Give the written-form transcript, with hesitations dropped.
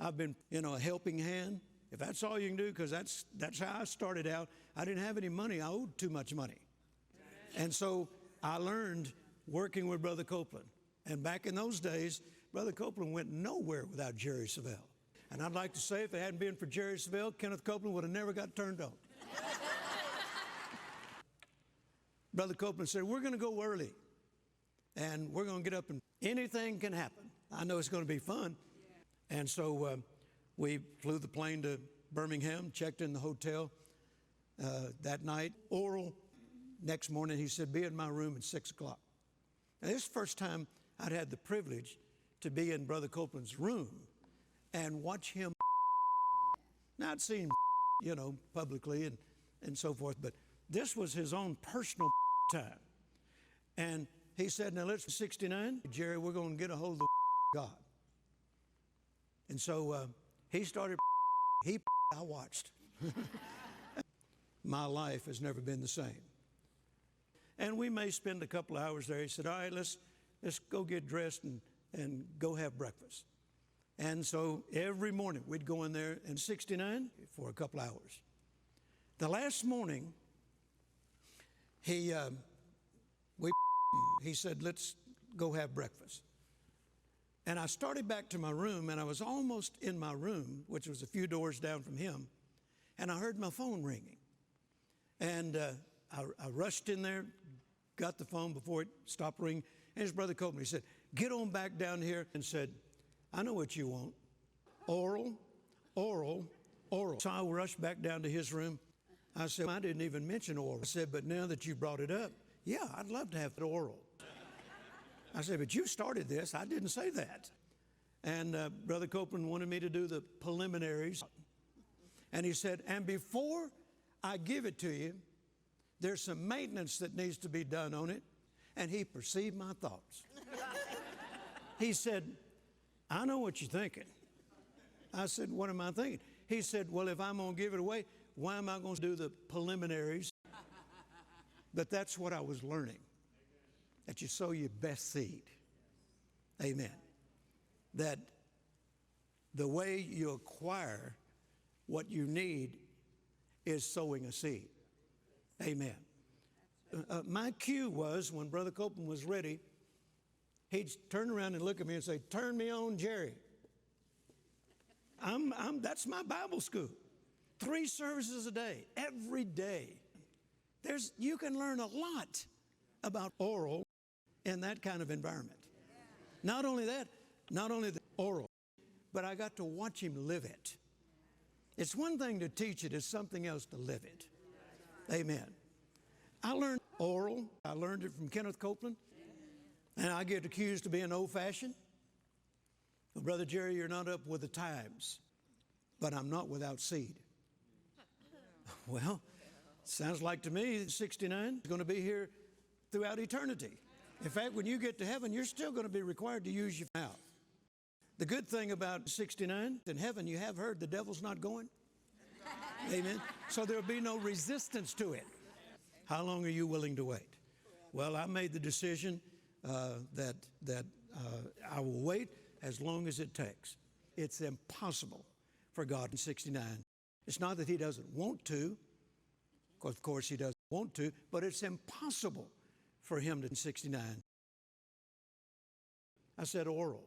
I've been, a helping hand. If that's all you can do, because that's how I started out. I didn't have any money. I owed too much money. And so I learned working with Brother Copeland. And back in those days, Brother Copeland went nowhere without Jerry Savelle. And I'd like to say if it hadn't been for Jerry Savelle, Kenneth Copeland would have never got turned on. Brother Copeland said, we're going to go early. And we're going to get up and anything can happen. I know it's going to be fun. And so we flew the plane to Birmingham, checked in the hotel that night. Oral, next morning, he said, be in my room at 6 o'clock. Now, this is the first time I'd had the privilege to be in Brother Copeland's room and watch him. Now, I'd seen, publicly and so forth, but this was his own personal time. And he said, now let's 69. Jerry, we're going to get a hold of God. And so he started. I watched. My life has never been the same. And we may spend a couple of hours there. He said, all right, let's go get dressed and go have breakfast. And so every morning we'd go in there in 69 for a couple of hours. The last morning, he said, let's go have breakfast. And I started back to my room, and I was almost in my room, which was a few doors down from him, and I heard my phone ringing. And I rushed in there, got the phone before it stopped ringing, and his Brother Copeland, he said, get on back down here, and said, I know what you want. Oral, oral, oral. So I rushed back down to his room. I said, I didn't even mention oral. I said, but now that you brought it up, yeah, I'd love to have it oral. I said, but you started this. I didn't say that. And Brother Copeland wanted me to do the preliminaries. And he said, and before I give it to you, there's some maintenance that needs to be done on it. And he perceived my thoughts. He said, I know what you're thinking. I said, what am I thinking? He said, well, if I'm going to give it away, why am I going to do the preliminaries? But that's what I was learning, that you sow your best seed. Amen. That the way you acquire what you need is sowing a seed. Amen. My cue was when Brother Copeland was ready, he'd turn around and look at me and say, turn me on, Jerry. That's my Bible school. 3 services a day, every day. You can learn a lot about oral in that kind of environment. Not only that, not only the oral, but I got to watch him live it. It's one thing to teach it, it's something else to live it. Amen. I learned oral. I learned it from Kenneth Copeland. And I get accused of being old-fashioned. Well, Brother Jerry, you're not up with the times, but I'm not without seed. Well, sounds like to me 69 is going to be here throughout eternity. In fact, when you get to heaven, you're still going to be required to use your mouth. The good thing about 69, in heaven, you have heard the devil's not going. Amen. So there'll be no resistance to it. How long are you willing to wait? Well, I made the decision that I will wait as long as it takes. It's impossible for God in 69. It's not that he doesn't want to. Of course, he doesn't want to, but it's impossible for him to in 69. I said oral.